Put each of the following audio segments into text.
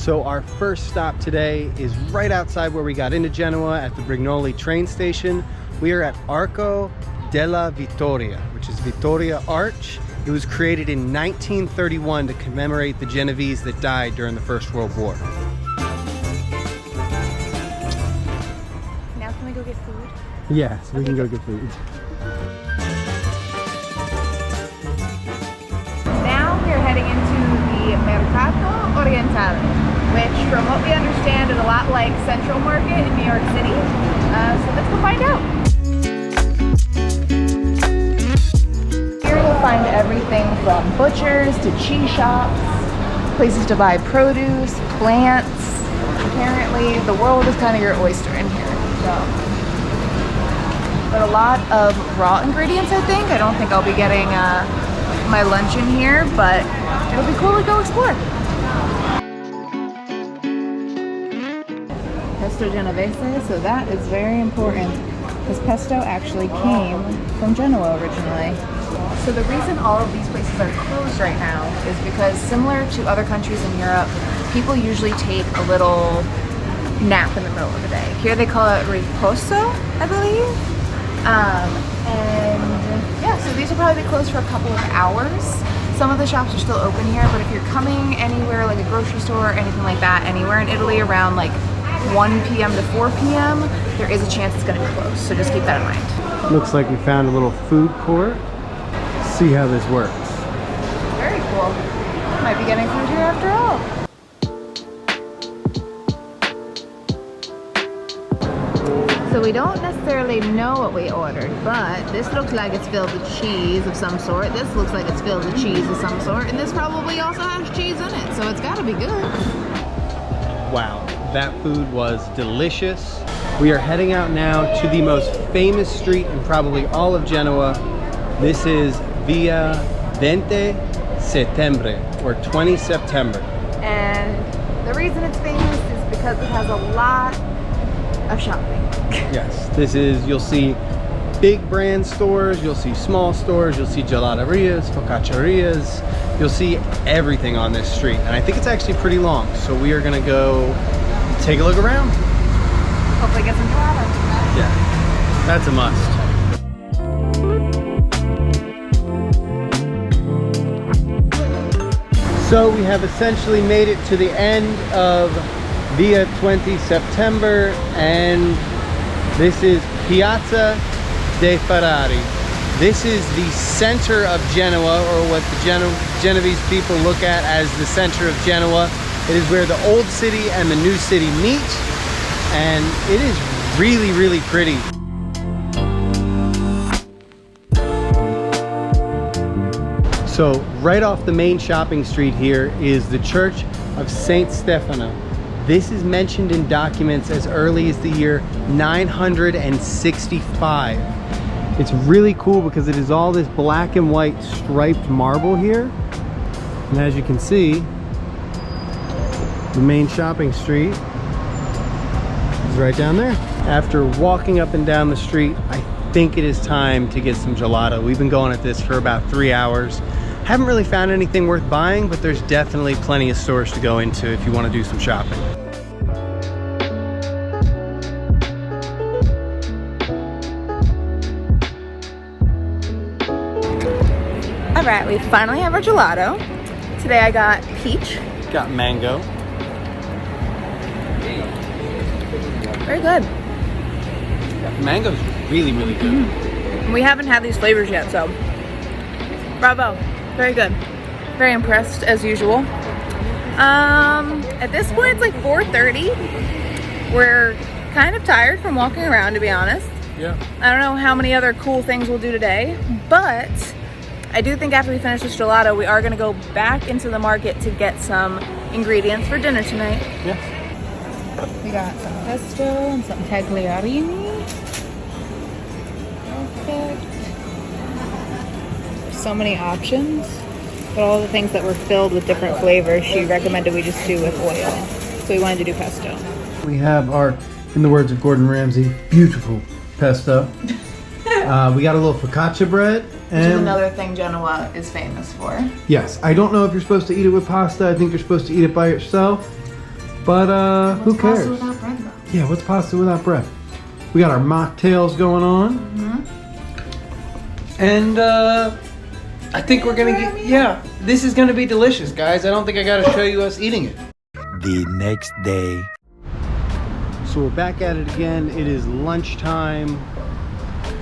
So our first stop today is right outside where we got into Genoa at the Brignoli train station. We are at Arco Della Vittoria, which is Vittoria Arch. It was created in 1931 to commemorate the Genovese that died during the First World War. Now can we go get food? Yes, we can go get food. Now we're heading into the Mercato Orientale, which from what we understand is a lot like Central Market in New York City. So let's go find out. Here you'll find everything from butchers to cheese shops, places to buy produce, plants. Apparently the world is kind of your oyster in here. But a lot of raw ingredients, I think. I don't think I'll be getting my lunch in here, but it'll be cool to go explore. Pesto Genovese, so that is very important because pesto actually came from Genoa originally. So the reason all of these places are closed right now is because similar to other countries in Europe, people usually take a little nap in the middle of the day. Here they call it riposo, I believe. And yeah, so these will probably be closed for a couple of hours. Some of the shops are still open here, but if you're coming anywhere like a grocery store or anything like that, anywhere in Italy around like 1 p.m. to 4 p.m., there is a chance it's going to close, so just keep that in mind. Looks like we found a little food court. See how this works. Very cool. Might be getting food here after all. So we don't necessarily know what we ordered, but this looks like it's filled with cheese of some sort. This looks like it's filled with cheese of some sort, and this probably also has cheese in it, so it's got to be good. Wow, that food was delicious. We are heading out now to the most famous street in probably all of Genoa. This is Via XX Settembre, or 20 September. And the reason it's famous is because it has a lot of shopping. Yes, this is, you'll see big brand stores, you'll see small stores, you'll see gelaterias, focacciarias, you'll see everything on this street. And I think it's actually pretty long, so we are gonna go take a look around. Hopefully get some gelato. Yeah, that's a must. So we have essentially made it to the end of Via 20 September, and this is Piazza De Ferrari. This is the center of Genoa, or what the Genovese people look at as the center of Genoa. It is where the old city and the new city meet, and it is really, really pretty. So right off the main shopping street here is the Church of Saint Stefano. This is mentioned in documents as early as the year 965. It's really cool because it is all this black and white striped marble here. And as you can see, the main shopping street is right down there. After walking up and down the street, I think it is time to get some gelato. We've been going at this for about 3 hours. Haven't really found anything worth buying, but there's definitely plenty of stores to go into if you want to do some shopping. All right, we finally have our gelato. Today I got peach. Got mango. Very good. Mango's really, really good. We haven't had these flavors yet, so bravo. Very good. Very impressed as usual. At this point, it's like 4:30. We're kind of tired from walking around, to be honest. Yeah. I don't know how many other cool things we'll do today, but I do think after we finish this gelato, we are going to go back into the market to get some ingredients for dinner tonight. Yeah. We got some pesto and some tagliarini. Perfect. So many options, but all the things that were filled with different flavors, she recommended we just do with oil. So we wanted to do pesto. We have our, in the words of Gordon Ramsay, beautiful pesto. We got a little focaccia bread. Which is another thing Genoa is famous for. Yes, I don't know if you're supposed to eat it with pasta. I think you're supposed to eat it by yourself. But who cares? Pasta without bread, though. Yeah, what's pasta without bread? We got our mocktails going on. And I think we're gonna get, yeah, this is gonna be delicious, guys. I don't think I gotta show you us eating it. The next day. So we're back at it again. It is lunchtime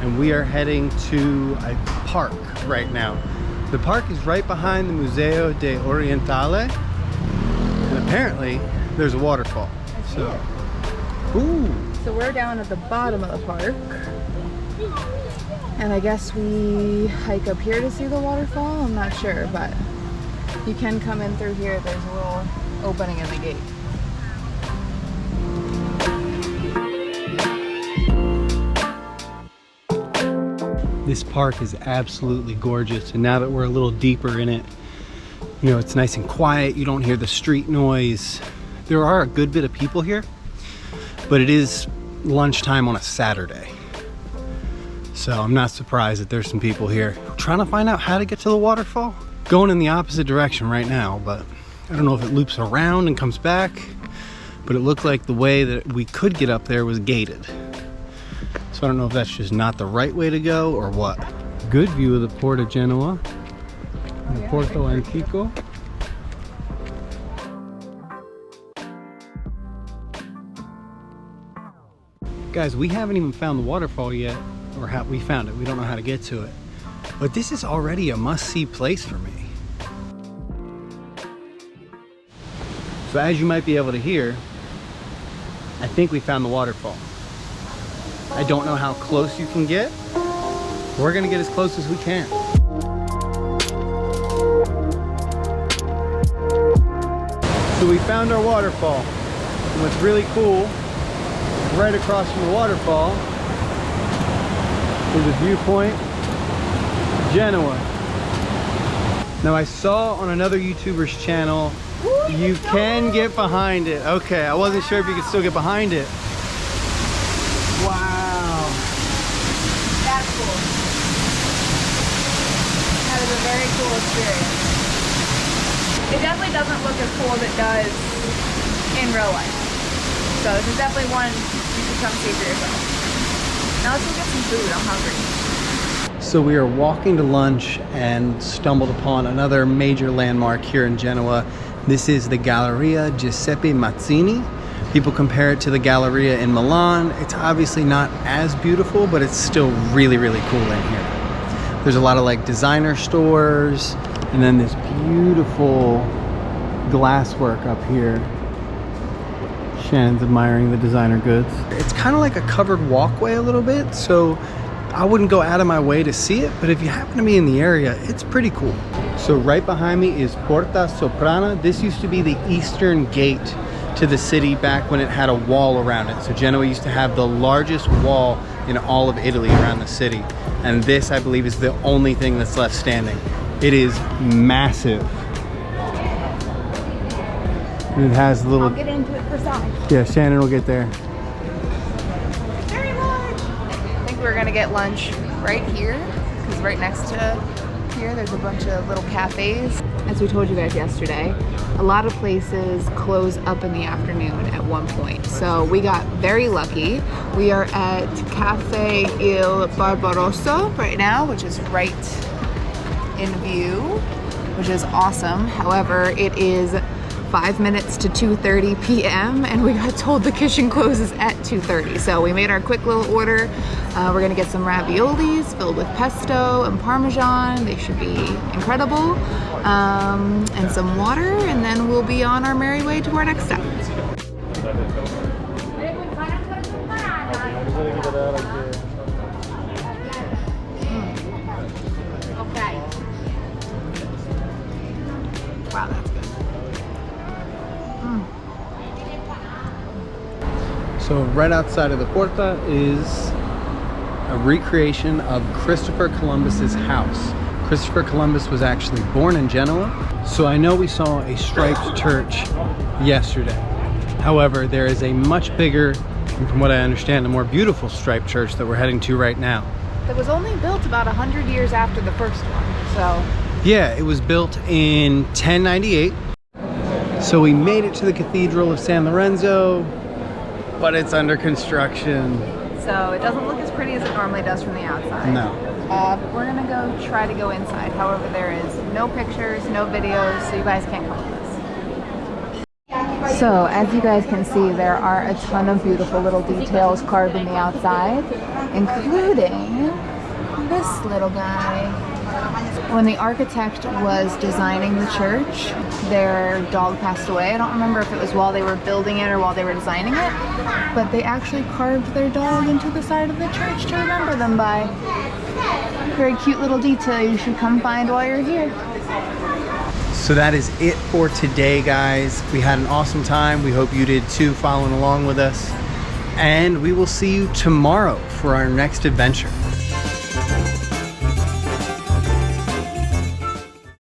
and we are heading to a park right now. The park is right behind the Museo de Orientale, and apparently there's a waterfall. So, ooh. So we're down at the bottom of the park, and I guess we hike up here to see the waterfall. I'm not sure, but you can come in through here. There's a little opening in the gate. This park is absolutely gorgeous, and now that we're a little deeper in it, you know, it's nice and quiet. You don't hear the street noise. There are a good bit of people here, but it is lunchtime on a Saturday. So I'm not surprised that there's some people here trying to find out how to get to the waterfall. Going in the opposite direction right now, but I don't know if it loops around and comes back, but it looked like the way that we could get up there was gated. So I don't know if that's just not the right way to go or what. Good view of the Port of Genoa, the Porto Antico. Guys, we haven't even found the waterfall yet, or how we found it. We don't know how to get to it. But this is already a must-see place for me. So as you might be able to hear, I think we found the waterfall. I don't know how close you can get. We're gonna get as close as we can. So we found our waterfall. And what's really cool, right across from the waterfall is a viewpoint, Genoa. Now I saw on another YouTuber's channel, you can get behind it. Okay, I wasn't sure if you could still get behind it. Wow. That's cool. That is a very cool experience. It definitely doesn't look as cool as it does in real life. So this is definitely one you should come see for yourself. Now let's go get some food. I'm hungry. So we are walking to lunch and stumbled upon another major landmark here in Genoa. This is the Galleria Giuseppe Mazzini. People compare it to the Galleria in Milan. It's obviously not as beautiful, but it's still really, really cool in here. There's a lot of like designer stores, and then this beautiful glasswork up here. Shannon's admiring the designer goods. It's kind of like a covered walkway a little bit, so I wouldn't go out of my way to see it, but if you happen to be in the area, it's pretty cool. So right behind me is Porta Soprana. This used to be the eastern gate to the city back when it had a wall around it. So Genoa used to have the largest wall in all of Italy around the city. And this, I believe, is the only thing that's left standing. It is massive. And it has a little... I'll get into it for size. Yeah, Shannon will get there. Very large. I think we're gonna get lunch right here, because right next to here there's a bunch of little cafes. As we told you guys yesterday, a lot of places close up in the afternoon at one point. So we got very lucky. We are at Cafe Il Barbarosa right now, which is right in view, which is awesome. However, it is 5 minutes to 2:30 p.m. and we got told the kitchen closes at 2:30. So we made our quick little order. We're gonna get some raviolis filled with pesto and Parmesan. They should be incredible. And some water, and then we'll be on our merry way to our next step. Okay. Wow, that's good. So right outside of the Porta is a recreation of Christopher Columbus's house. Christopher Columbus was actually born in Genoa, so I know we saw a striped church yesterday. However, there is a much bigger, and from what I understand, a more beautiful striped church that we're heading to right now. It was only built about 100 years after the first one, so... Yeah, it was built in 1098. So we made it to the Cathedral of San Lorenzo, but it's under construction. So it doesn't look as pretty as it normally does from the outside. No. But we're gonna go try to go inside. However, there is no pictures, no videos, so you guys can't come with us. So as you guys can see, there are a ton of beautiful little details carved in the outside, including this little guy. When the architect was designing the church, their dog passed away. I don't remember if it was while they were building it or while they were designing it, but they actually carved their dog into the side of the church to remember them by. Very cute little detail you should come find while you're here. So that is it for today, guys. We had an awesome time. We hope you did too, following along with us. And we will see you tomorrow for our next adventure.